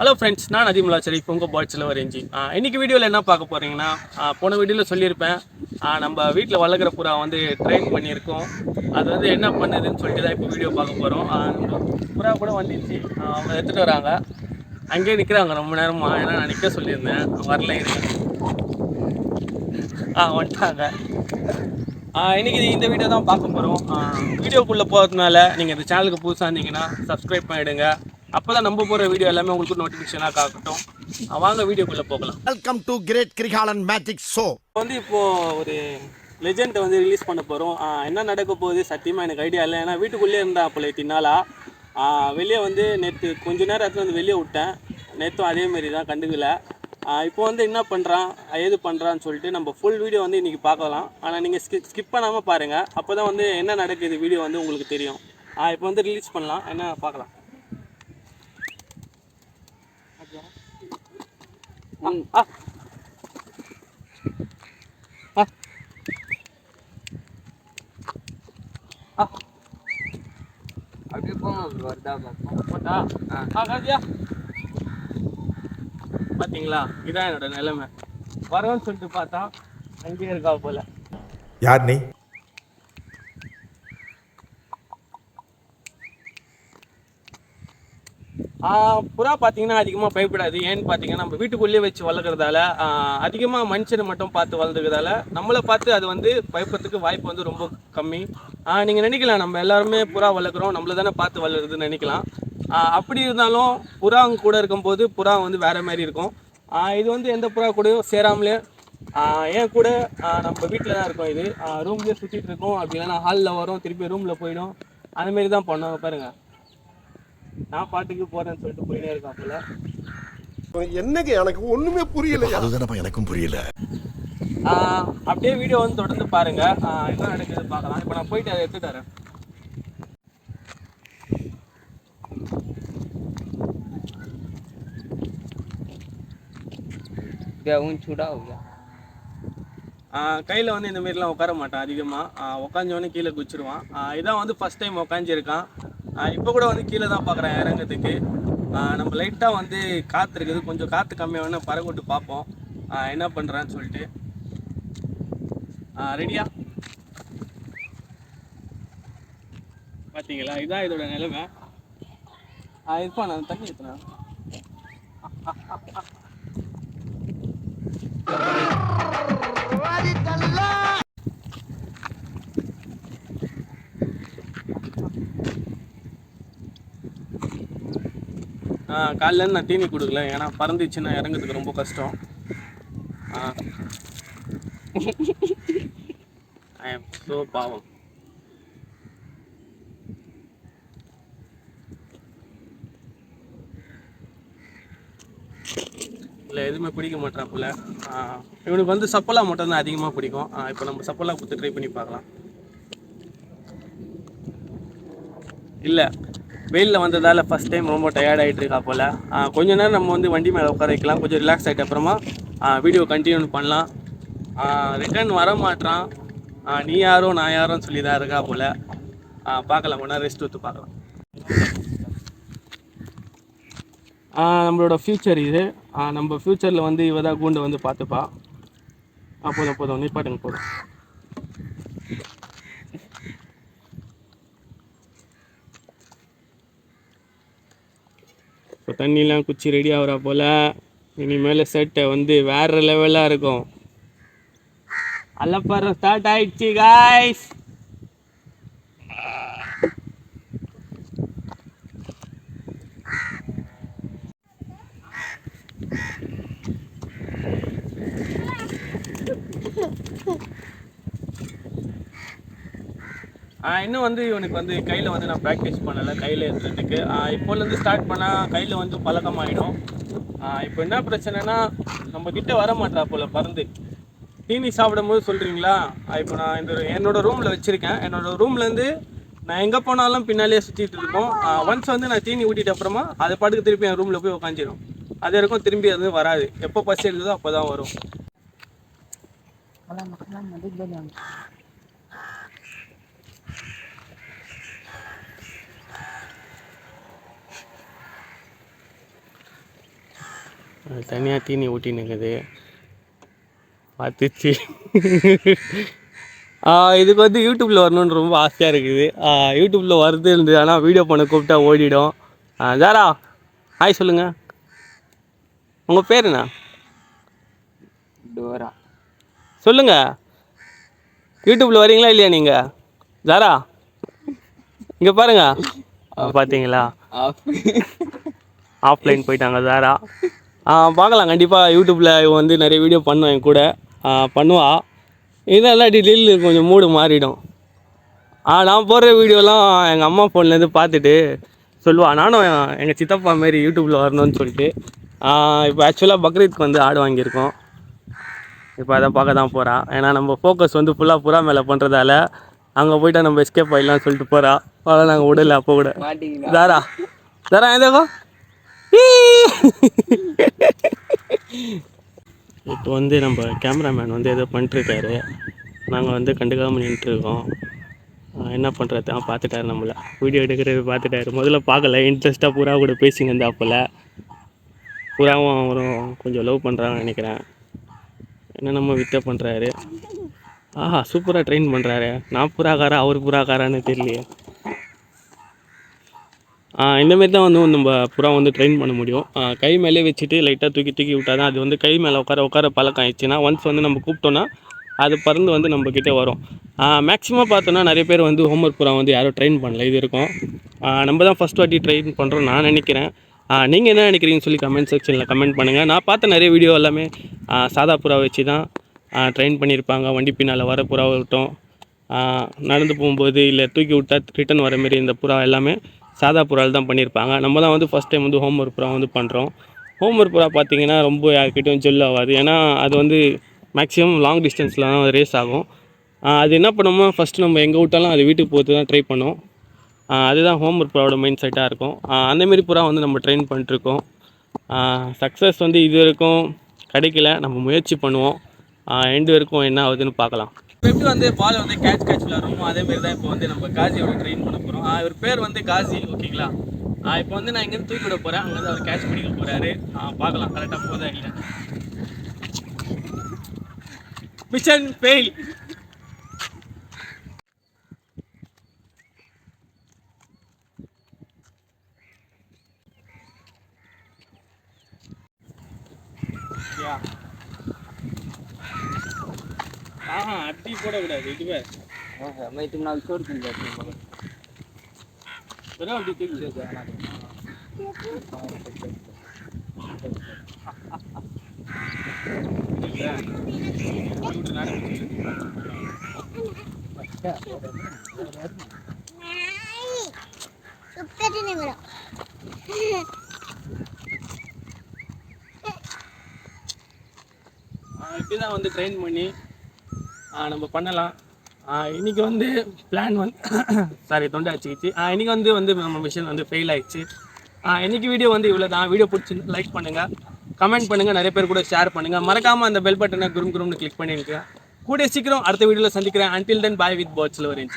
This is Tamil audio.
ஹலோ ஃப்ரெண்ட்ஸ், நான் அதிமுல்லா ஷரீஃப் உங்கள் பாய்ச்சில் வரேஞ்சி. இன்றைக்கி வீடியோவில் என்ன பார்க்க போகிறீங்கன்னா, போன வீடியோவில் சொல்லியிருப்பேன், நம்ம வீட்டில் வளர்க்குற புறா வந்து ட்ரெயின் பண்ணியிருக்கோம். அது வந்து என்ன பண்ணுதுன்னு சொல்லிட்டு தான் இப்போ வீடியோ பார்க்க போகிறோம். புறா கூட வந்துச்சு, அவங்க எடுத்துகிட்டு வராங்க. அங்கேயே நிற்கிறாங்க ரொம்ப நேரமாக. ஏன்னா நான் நிற்க சொல்லியிருந்தேன், வரல இருக்கு. வந்துட்டாங்க. இன்றைக்கி இந்த வீடியோ தான் பார்க்க போகிறோம். வீடியோக்குள்ளே போகிறதுனால நீங்கள் இந்த சேனலுக்கு புதுசாக இருந்தீங்கன்னா சப்ஸ்கிரைப் பண்ணிவிடுங்க. அப்போ தான் நம்ம போகிற வீடியோ எல்லாமே உங்களுக்கு நோட்டிஃபிகேஷனாக காக்கட்டும். வாங்க வீடியோக்குள்ளே போகலாம். Welcome to great Kirikalan magic show. வந்து இப்போது ஒரு லெஜெண்டை வந்து ரிலீஸ் பண்ண போகிறோம். என்ன நடக்க போகுது சத்தியமாக எனக்கு ஐடியா இல்லை. ஏன்னா வீட்டுக்குள்ளே இருந்தால் அப்போ தின்னாலா வெளியே வந்து நேற்று கொஞ்ச நேரத்தில் வந்து வெளியே விட்டேன். நேற்றும் அதேமாரி தான் கண்டுக்கல. இப்போ வந்து என்ன பண்ணுறான் ஏது பண்ணுறான்னு சொல்லிட்டு நம்ம ஃபுல் வீடியோ வந்து இன்றைக்கி பார்க்கலாம். ஆனால் நீங்கள் ஸ்கிப் பண்ணாமல் பாருங்கள். அப்போ தான் வந்து என்ன நடக்குது வீடியோ வந்து உங்களுக்கு தெரியும். இப்போ வந்து ரிலீஸ் பண்ணலாம், என்ன பார்க்கலாம். அப்படியே போங்க வருதா போட்டா காசியா பார்த்தீங்களா, இதான் என்னோட நிலைமை. வரேன்னு சொல்லிட்டு பார்த்தா அங்கேயே இருக்கா போல. யார் நீ? புறா பார்த்தீங்கன்னா அதிகமாக பயப்படாது. ஏன்னு பார்த்தீங்கன்னா நம்ம வீட்டுக்குள்ளேயே வச்சு வளர்க்குறதால அதிகமாக மனுஷனை மட்டும் பார்த்து வளர்ந்துக்கிறதால நம்மளை பார்த்து அது வந்து பயப்படுறதுக்கு வாய்ப்பு வந்து ரொம்ப கம்மி. நீங்கள் நினைக்கலாம் நம்ம எல்லாருமே புறா வளர்க்குறோம், நம்மளை தானே பார்த்து வளருதுன்னு நினைக்கலாம். அப்படி இருந்தாலும் புறாங்க கூட இருக்கும்போது புறா வந்து வேறு மாதிரி இருக்கும். இது வந்து எந்த புறா கூடயும் சேராமலே ஏன் கூட நம்ம வீட்டில் தான் இருக்கோம். இது ரூம்லேயே சுற்றிட்டு இருக்கோம். அப்படி இல்லைன்னா ஹாலில் வரும், திருப்பி ரூமில் போயிடும். அதுமாரி தான் பண்ணோம் பாருங்கள். நான் பாட்டுக்கு போறேன்னு சொல்லிட்டு போயிட்டே இருக்கான் போல. என்னங்க எனக்கு ஒண்ணுமே புரியல. அதுதானப்பா எனக்கும் புரியல. அப்படியே வீடியோ வந்து தொடர்ந்து பாருங்க, என்ன நடக்குது பார்க்கலாம். இப்போ நான் போயிட்டு அதை எடுத்துட்டு வரேன். கையில் வந்து இந்த மாரிலாம் உட்கார மாட்டான் அதிகமாக. உட்காந்தோடனே கீழே குச்சிருவான். இதான் வந்து ஃபஸ்ட் டைம் உட்காந்துருக்கான். இப்போ கூட வந்து கீழே தான் பார்க்குறேன் இறங்கிறதுக்கு. நம்ம லைட்டாக வந்து காற்று இருக்குது, கொஞ்சம் காற்று கம்மியாகனா பறக்க பார்ப்போம் என்ன பண்ணுறான்னு சொல்லிட்டு. ரெடியா? பார்த்தீங்களா, இதான் இதோட நிலைமை. இருப்பா, நான் தண்ணி எடுத்துனேன். காலையில் நான் தீனி கொடுக்கல, ஏன்னா பறந்துச்சுன்னா இறங்குறதுக்கு ரொம்ப கஷ்டம். ஐ எம் ஸோ பாவம். இல்லை எதுவுமே பிடிக்க மாட்டான் போல. இவனுக்கு வந்து சப்பலா மட்டும் தான் அதிகமாக பிடிக்கும். இப்போ நம்ம சப்பலா கொடுத்து ட்ரை பண்ணி பார்க்கலாம். இல்லை, வெயிலில் வந்ததால் ஃபஸ்ட் டைம் ரொம்ப டயர்ட் ஆகிட்டு இருக்கா போல். கொஞ்ச நேரம் நம்ம வந்து வண்டி மேலே உட்கார வைக்கலாம், கொஞ்சம் ரிலாக்ஸ் ஆகிட்ட அப்புறமா வீடியோ கண்டினியூ பண்ணலாம். ரிட்டர்ன் வர மாட்டான். நீ யாரோ நான் யாரோன்னு சொல்லி தான் இருக்கா போல். பார்க்கலாம், கொஞ்ச நேரம் ரெஸ்ட் எடுத்து பார்க்கலாம். நம்மளோட ஃப்யூச்சர் இது. நம்ம ஃப்யூச்சரில் வந்து இவ தான் கூண்டை வந்து பார்த்துப்பா. போதும் நிப்பாட்டுங்க போதும். இப்போ தண்ணிலாம் குச்சி ரெடி ஆகிறா போல். இனிமேல் செட்டை வந்து வேறு லெவலாக இருக்கும். அல்லப்பறம் ஸ்டார்ட் ஆயிடுச்சு காய்ஸ். இன்னும் வந்து இவனுக்கு வந்து கையில் வந்து நான் ப்ராக்டிஸ் பண்ணலை கையில் இருக்கிறதுக்கு. இப்போலேருந்து ஸ்டார்ட் பண்ணால் கையில் வந்து பழக்கமாகிடும். இப்போ என்ன பிரச்சனைனா நம்ம கிட்டே வர மாட்டா போல் பறந்து. தீனி சாப்பிடும் போது சொல்கிறீங்களா, இப்போ நான் என்னோடய ரூமில் வச்சுருக்கேன். என்னோடய ரூம்லேருந்து நான் எங்கே போனாலும் பின்னாலேயே சுற்றிட்டு இருக்கோம். ஒன்ஸ் வந்து நான் தீனி ஊட்டிட்டு அப்புறமா அதை பாட்டுக்கு திருப்பி என் ரூமில் போய் உட்காந்துடும். அது வரைக்கும் திரும்பி அது வராது. எப்போ பசி எடுக்குதோ அப்போ தான் வரும். அது தனியாக தீனி ஊட்டின்னு இருக்குது பார்த்துச்சு. இதுக்கு வந்து யூடியூப்பில் வரணுன்னு ரொம்ப ஆசையாக இருக்குது. யூடியூப்பில் வருது இருந்தது, ஆனால் வீடியோ பண்ண கூப்பிட்டா ஓடிடும். ஜாரா ஹாய் சொல்லுங்கள். உங்கள் பேர் என்ன? டோரா. சொல்லுங்கள், யூடியூப்பில் வரீங்களா இல்லையா நீங்கள்? ஜாரா இங்கே பாருங்க, பார்த்தீங்களா ஆஃப்லைன் போயிட்டாங்க ஜாரா. பார்க்கலாம் கண்டிப்பாக யூடியூப்பில் வந்து நிறைய வீடியோ பண்ணுவேன் என் கூட பண்ணுவா. இதெல்லாம் டீட்டெயில் கொஞ்சம் மூடு மாறிடும். நான் போடுற வீடியோலாம் எங்கள் அம்மா ஃபோன்லேருந்து பார்த்துட்டு சொல்லுவா, நானும் எங்கள் சித்தப்பா மாரி யூடியூப்பில் வரணும்னு சொல்லிட்டு. இப்போ ஆக்சுவலாக பக்ரீத்துக்கு வந்து ஆடு வாங்கியிருக்கோம். இப்போ அதை பார்க்க தான் போகிறா. ஏன்னா நம்ம ஃபோக்கஸ் வந்து ஃபுல்லாக புறா மேலே பண்ணுறதால அங்கே போய்ட்டா நம்ம எஸ்கேப் ஆகிடலாம்னு சொல்லிட்டு போகிறா. அதெல்லாம் நாங்கள் விடல அப்போ கூட. தாரா தாரா எதோ இப்போ வந்து நம்ம கேமராமேன் வந்து எதோ பண்ணிட்டுருக்காரு. நாங்கள் வந்து கண்டுக்காமல் நின்றுட்டுருக்கோம். என்ன பண்ணுறது தான் பார்த்துட்டாரு, நம்மளை வீடியோ எடுக்கிறது பார்த்துட்டாரு. முதல்ல பார்க்கல, இன்ட்ரெஸ்ட்டாக புறா கூட பேசிங்க இருந்தாப்பில். புறாவும் அவரும் கொஞ்சம் லவ் பண்ணுறாங்கன்னு நினைக்கிறேன். என்ன நம்ம வித்த பண்ணுறாரு. சூப்பராக ட்ரெயின் பண்ணுறாரு. நான் புறாக்காரா அவர் புறாக்காரான்னு தெரியலையே. இந்தமாரி தான் வந்து நம்ம புறா வந்து ட்ரெயின் பண்ண முடியும். கை மேலே வச்சுட்டு லைட்டாக தூக்கி தூக்கி விட்டால் தான் அது வந்து கை மேலே உட்கார பழக்கம் ஆயிடுச்சுன்னா ஒன்ஸ் வந்து நம்ம கூப்பிட்டோன்னா அது பறந்து வந்து நம்மக்கிட்டே வரும். மேக்ஸிமம் பார்த்தோன்னா நிறைய பேர் வந்து ஹோம்ஒர்க் புறா வந்து யாரும் ட்ரெயின் பண்ணல. இது இருக்கும் நம்ம தான் ஃபஸ்ட் வாட்டி ட்ரெயின் பண்ணுறோம் நான் நினைக்கிறேன். நீங்கள் என்ன நினைக்கிறீங்கன்னு சொல்லி கமெண்ட் செக்ஷனில் கமெண்ட் பண்ணுங்கள். நான் பார்த்த நிறைய வீடியோ எல்லாமே சாதா புறா வச்சு தான் ட்ரெயின் பண்ணியிருப்பாங்க. வண்டி பின்னால் வர புறா இருக்கட்டும், நடந்து போகும்போது இல்லை தூக்கி விட்டால் ரிட்டன் வர மாரி இந்த புறா எல்லாமே சாதா புறாவில் தான் பண்ணியிருப்பாங்க. நம்ம தான் வந்து ஃபஸ்ட் டைம் வந்து ஹோம்ஒர்க் புறா வந்து பண்ணுறோம். ஹோம்ஒர்க் புறா பார்த்திங்கன்னா ரொம்ப யார்கிட்டையும் ஜெல் ஆகாது. ஏன்னா அது வந்து மேக்ஸிமம் லாங் டிஸ்டன்ஸில் தான் ரேஸ் ஆகும். அது என்ன பண்ணுமோ ஃபஸ்ட்டு நம்ம எங்கே விட்டாலும் அது வீட்டுக்கு போகிறது தான் ட்ரை பண்ணும். அதுதான் ஹோம்ஒர்க் புறாவோட மைண்ட் செட்டாக இருக்கும். அந்தமாரி புறா வந்து நம்ம ட்ரெயின் பண்ணிட்டுருக்கோம். சக்ஸஸ் வந்து இது வரைக்கும் கிடைக்கல, நம்ம முயற்சி பண்ணுவோம். எண்டு வரைக்கும் என்ன ஆகுதுன்னு பார்க்கலாம். இப்போ எப்படி வந்து பால் வந்து கேட்ச் விளாடுறோமோ அதேமாரி தான் இப்போ வந்து நம்ம காசியோட ட்ரெயின் பண்ண போகிறோம். இவர் பேர் வந்து காசி, ஓகேங்களா? இப்போ வந்து நான் இங்கேருந்து தூக்கி விட போகிறேன். அங்கே வந்து அவர் கேட்ச் பண்ணிக்க போகிறாரு. பார்க்கலாம் கரெக்டாக போதா இல்லை. Mission fail. அப்படி போடக்கூடாது. இதுவே நாள் சோறு வெறும் அப்படி தூக்கி இப்படி தான் வந்து ட்ரெயின் பண்ணி நம்ம பண்ணலாம். இன்றைக்கி வந்து பிளான் வந்து சாரி தொண்டை அடிச்சிக்கிச்சு. இன்றைக்கி வந்து நம்ம மிஷன் வந்து ஃபெயில் ஆகிடுச்சு. இன்றைக்கி வீடியோ வந்து இவ்வளோ தான். வீடியோ பிடிச்சி லைக் பண்ணுங்கள், கமெண்ட் பண்ணுங்கள், நிறைய பேர் கூட ஷேர் பண்ணுங்கள். மறக்காமல் அந்த பெல் பட்டனை குரும்னு கிளிக் பண்ணியிருக்கேன். கூட சீக்கிரம் அடுத்த வீடியோவில் சந்திக்கிறேன். அன்டில் தென் பாய் வித் பாட்ஸில் வரேன்.